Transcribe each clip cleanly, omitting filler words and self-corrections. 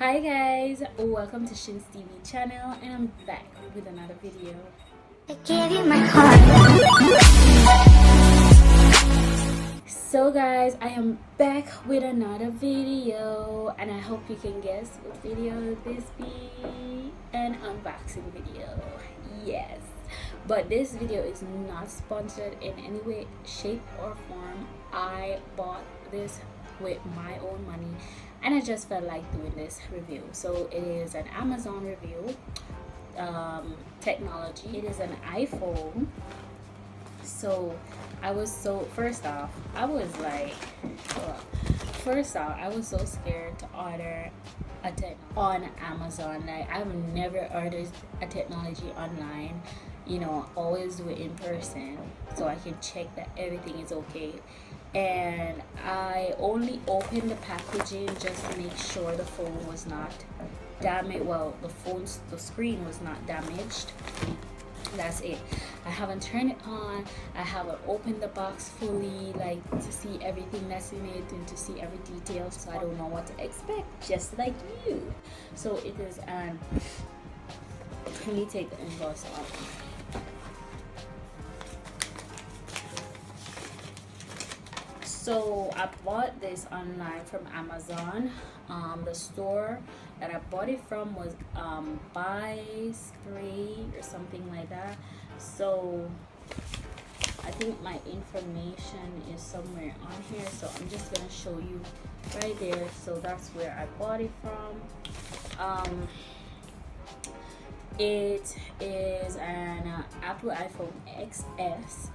Hi guys, welcome to Shin's TV channel, and I'm back with another video. I give you my heart. So guys, I am back with another video, and I hope you can guess what video this be. An unboxing video. Yes, but this video is not sponsored in any way, shape or form. I bought this with my own money and I just felt like doing this review. So it is an Amazon review. Technology, it is an iPhone. So first off I was so scared to order a tech on Amazon. Like, I've never ordered a technology online, always do it in person so I can check that everything is okay. And I only opened the packaging just to make sure the phone was not damaged. Well, the screen was not damaged. That's it. I haven't turned it on. I haven't opened the box fully, like, to see everything that's in it and to see every detail, so I don't know what to expect, just like you. So it is an let me take the invoice off. So I bought this online from Amazon. The store that I bought it from was Buy Spray or something like that. So I think my information is somewhere on here, so I'm just gonna show you right there. So that's where I bought it from. It is an Apple iPhone XS,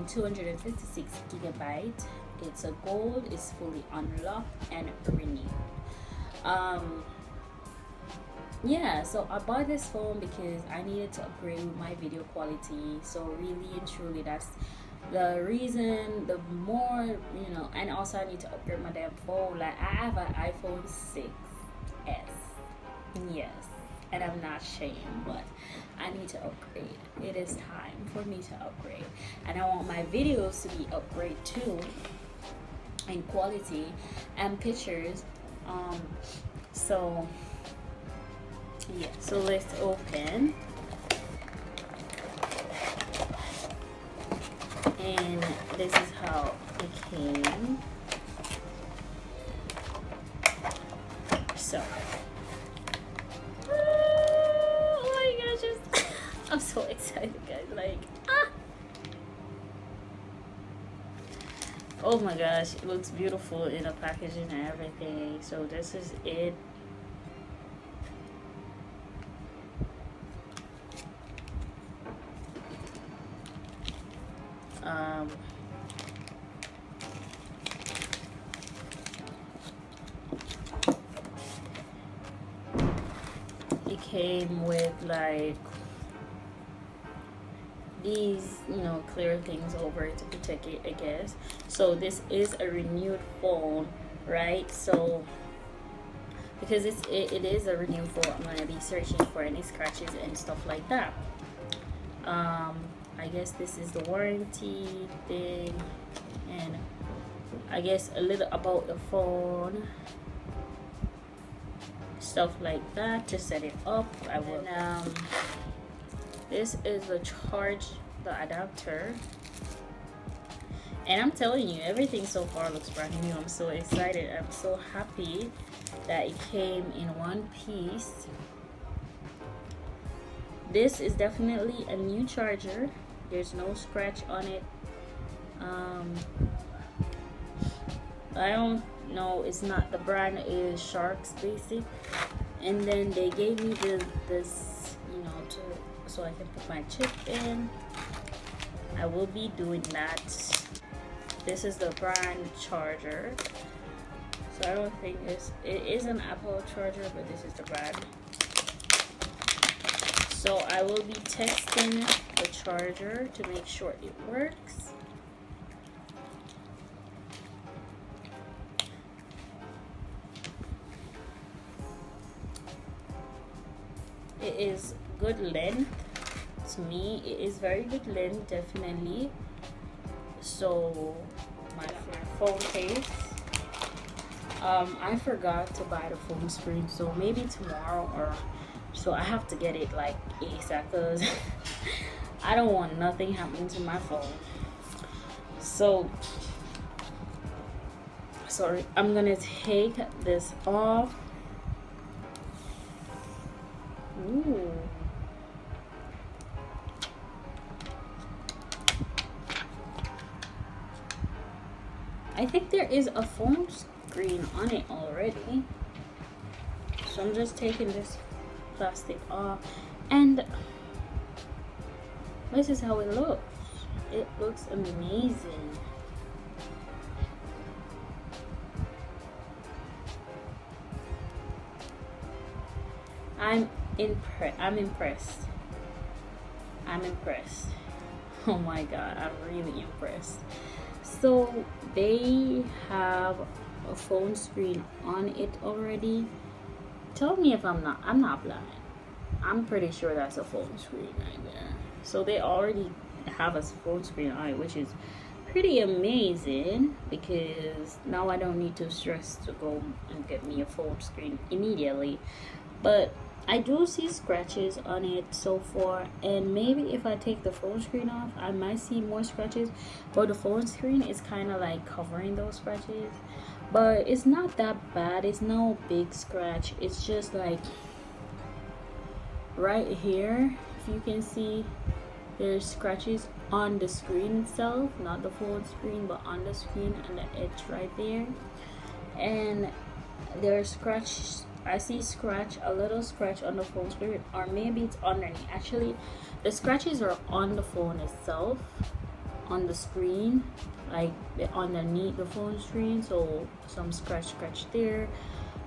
256 gigabyte. It's a gold, it's fully unlocked and renewed. Yeah, so I bought this phone because I needed to upgrade with my video quality. So really and truly, that's the reason. The more, and also I need to upgrade my damn phone. Like, I have an iPhone 6s, yes, and I'm not ashamed, but I need to upgrade. It is time for me to upgrade, and I want my videos to be upgraded too in quality and pictures. So yeah, so let's open. And this is how it came. So oh my gosh, I'm so excited, guys. Like, oh my gosh, it looks beautiful in the packaging and everything. So this is it. It came with like these, clear things over it to protect it, I guess. So this is a renewed phone, right? So because it is a renewed phone, I'm gonna be searching for any scratches and stuff like that. I guess this is the warranty thing, and I guess a little about the phone, stuff like that to set it up. I will. And, this is the adapter, and I'm telling you, everything so far looks brand new. I'm so excited. I'm so happy that it came in one piece. This is definitely a new charger. There's no scratch on it. I don't know, it's not, the brand is Sharks Basic, and then they gave me this so I can put my chip in. I will be doing that. This is the brand charger. So I don't think it is an Apple charger, but this is the brand. So I will be testing the charger to make sure it works. It is good length. To me, it is very good length, definitely. So my phone case, I forgot to buy the phone screen, so maybe tomorrow or so. I have to get it like ASAP because I don't want nothing happening to my phone. So sorry, I'm gonna take this off. Ooh. I think there is a phone screen on it already. So I'm just taking this plastic off, and this is how it looks. It looks amazing. I'm impressed. I'm impressed. Oh my god, I'm really impressed. So they have a phone screen on it already. Tell me if I'm not blind. I'm pretty sure that's a phone screen right there. So they already have a phone screen on it, which is pretty amazing, because now I don't need to stress to go and get me a phone screen immediately. But I do see scratches on it so far, and maybe if I take the phone screen off I might see more scratches, but the phone screen is kind of like covering those scratches, but it's not that bad. It's no big scratch. It's just like right here, if you can see, there's scratches on the screen itself, not the phone screen, but on the screen and the edge right there. And there's scratch, I see a little scratch on the phone screen, or maybe it's underneath. Actually, the scratches are on the phone itself, on the screen, like underneath the phone screen. So some scratch there,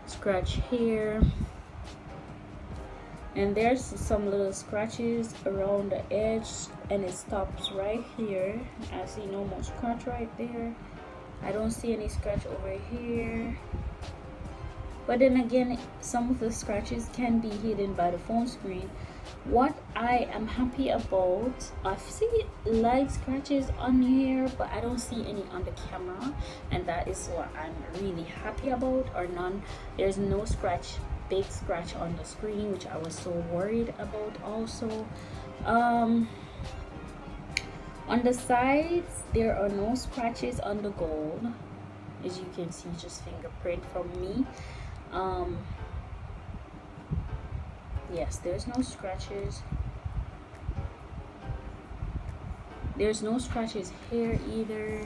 scratch here, and there's some little scratches around the edge, and it stops right here. I see no more scratch right there. I don't see any scratch over here. But then again, some of the scratches can be hidden by the phone screen. What I am happy about, I see light scratches on here, but I don't see any on the camera, and that is what I'm really happy about. Or none, there's no scratch, big scratch on the screen, which I was so worried about also. On the sides there are no scratches on the gold, as you can see, just fingerprint from me. Yes, there's no scratches. There's no scratches here either.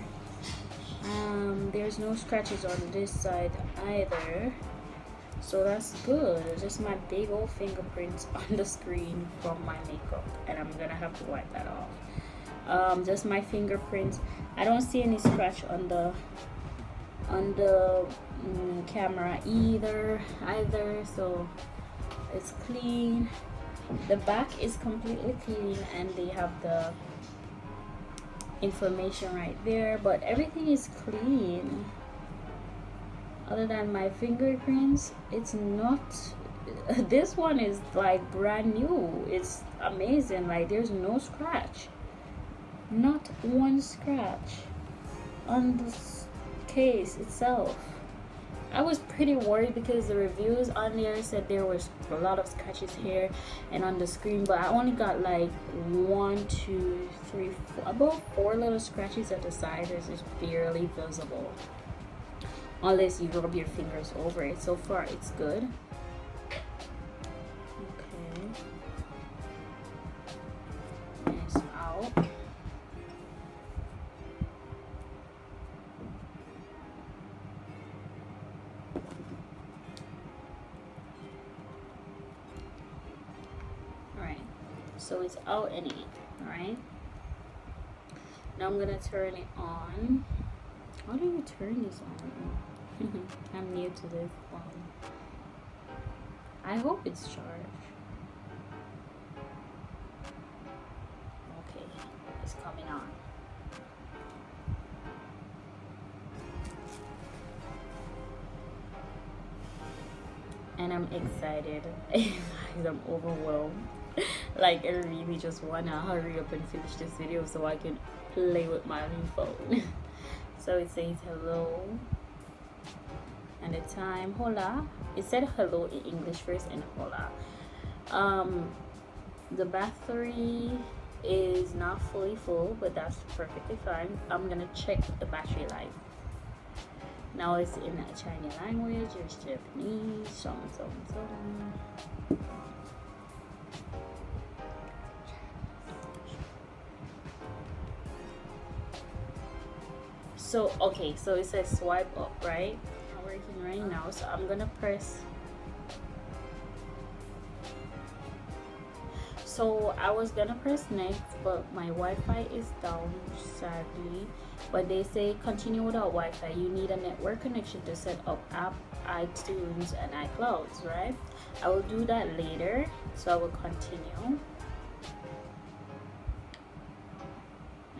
There's no scratches on this side either, so that's good. It's just my big old fingerprints on the screen from my makeup, and I'm gonna have to wipe that off. Just my fingerprints. I don't see any scratch on the camera either, so it's clean. The back is completely clean, and they have the information right there, but everything is clean other than my fingerprints. It's not, this one is like brand new. It's amazing. Like, there's no scratch, not one scratch on this case itself. I was pretty worried because the reviews on there said there was a lot of scratches here and on the screen, but I only got like 1, 2, 3, 4, about 4 little scratches at the side. It's just barely visible unless you rub your fingers over it. So far it's good. Okay, it's out. So it's out and in. All right, now I'm gonna turn it on. How do you turn this on? I'm new to this phone. I hope it's charged. Okay, it's coming on. And I'm excited. I'm overwhelmed. Like, I really just wanna hurry up and finish this video so I can play with my new phone. So it says hello, and and the time. Hola. It said hello in English first and hola. The battery is not fully full, but that's perfectly fine. I'm gonna check the battery life. Now it's in a Chinese language, it's Japanese, so on, so on, so on. So okay, so it says swipe up, right? Not working right now, so I'm gonna press. So I was gonna press next, but my Wi-Fi is down sadly. But they say continue without Wi-Fi. You need a network connection to set up app, iTunes, and iClouds, right? I will do that later. So I will continue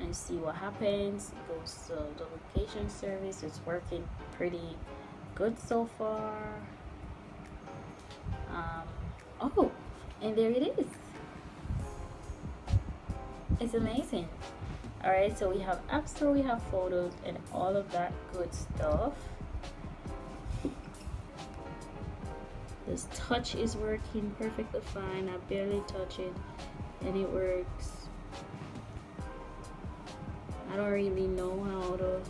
and see what happens. It goes to the location service. It's working pretty good so far. Oh, and there it is. It's amazing. All right, so we have App Store, we have photos, and all of that good stuff. This touch is working perfectly fine. I barely touch it and it works. I don't really know how to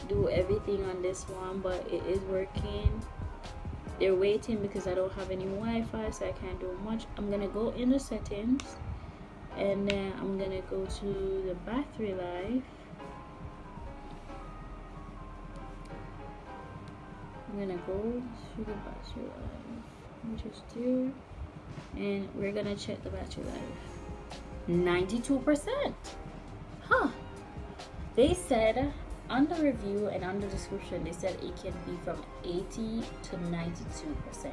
do everything on this one, but it is working. They're waiting because I don't have any Wi-Fi, so I can't do much. I'm gonna go in the settings, and then I'm gonna go to the battery life. I'm gonna go to the battery life, which is there, and we're gonna check the battery life. 92%. Huh. They said on the review and on the description, they said it can be from 80 to 92%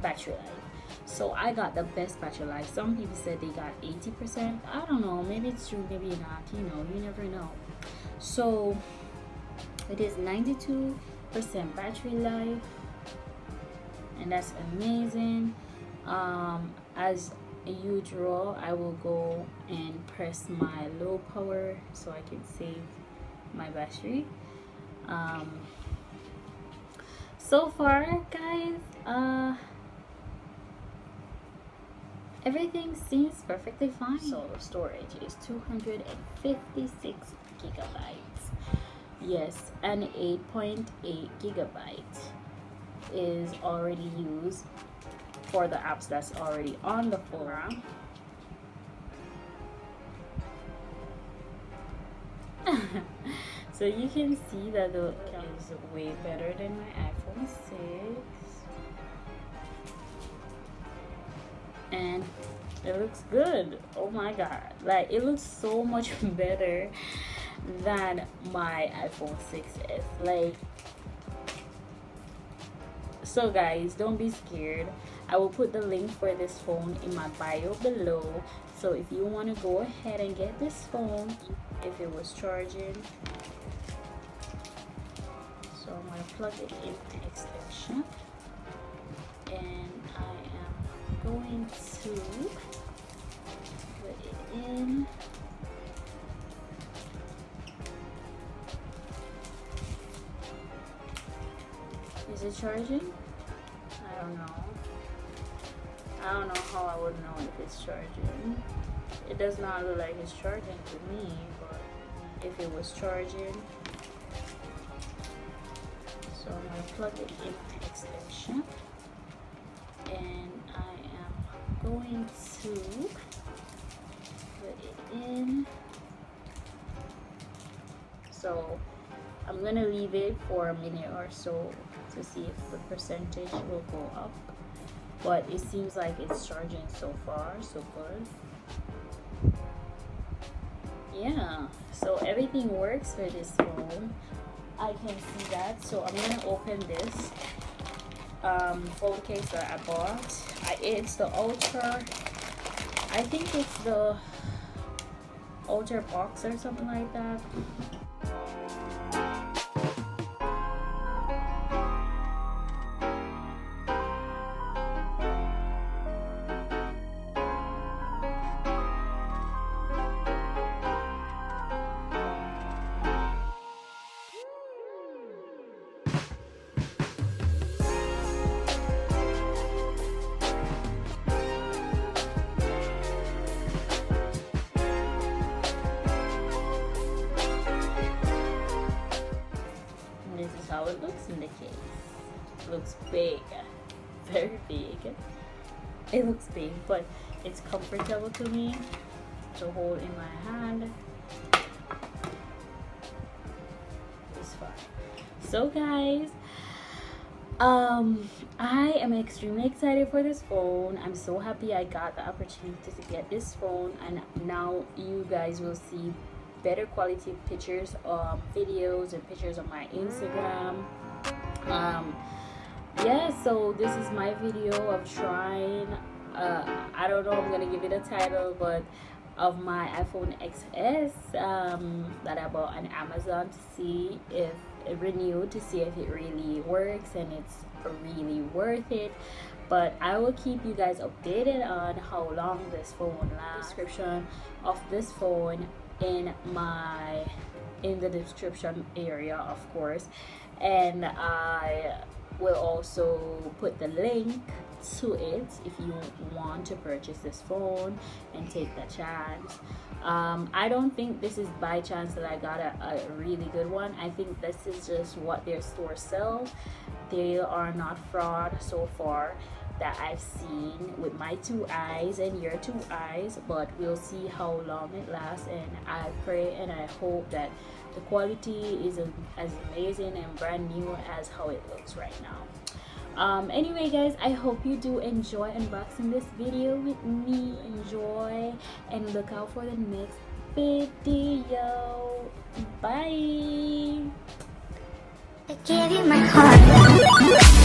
battery life. So I got the best battery life. Some people said they got 80%. I don't know, maybe it's true, maybe not, you know, you never know. So it is 92% battery life, and that's amazing. As usual, I will go and press my low power so I can save my battery. So far guys, everything seems perfectly fine. So storage is 256 gigabytes. Yes, and 8.8 gigabytes is already used for the apps that's already on the phone. So you can see that the camera is way better than my iPhone 6, and it looks good. Oh my god, like it looks so much better than my iPhone 6s. Like, so guys, don't be scared. I will put the link for this phone in my bio below, so if you want to go ahead and get this phone, if it was charging. So I'm going to plug it in my extension, and I am going to put it in. Is it charging? I don't know. I don't know how I would know if it's charging. It does not look like it's charging to me, but if it was charging. So I'm going to plug it in my extension, and I am going to put it in. So I'm going to leave it for a minute or so to see if the percentage will go up, but it seems like it's charging so far, so good. Yeah, so everything works for this phone. I can see that. So I'm gonna open this phone case that I bought. It's the Ultra, I think it's the Ultra box or something like that. looks big, very big. It looks big, but it's comfortable to me to hold in my hand. It's fine. So guys, I am extremely excited for this phone. I'm so happy I got the opportunity to get this phone, and now you guys will see better quality pictures, videos and pictures on my Instagram. Yeah, so this is my video of trying, I don't know, I'm gonna give it a title, but of my iPhone XS that I bought on Amazon to see if it renewed, to see if it really works and it's really worth it. But I will keep you guys updated on how long this phone lasts. Description of this phone in the description area, of course, and I will also put the link to it if you want to purchase this phone and take the chance. I don't think this is by chance that I got a really good one. I think this is just what their store sells. They are not fraud so far that I've seen with my 2 eyes and your 2 eyes, but we'll see how long it lasts, and I pray and I hope that the quality is as amazing and brand new as how it looks right now. Anyway guys, I hope you do enjoy unboxing this video with me. Enjoy and look out for the next video. Bye. I give you my heart.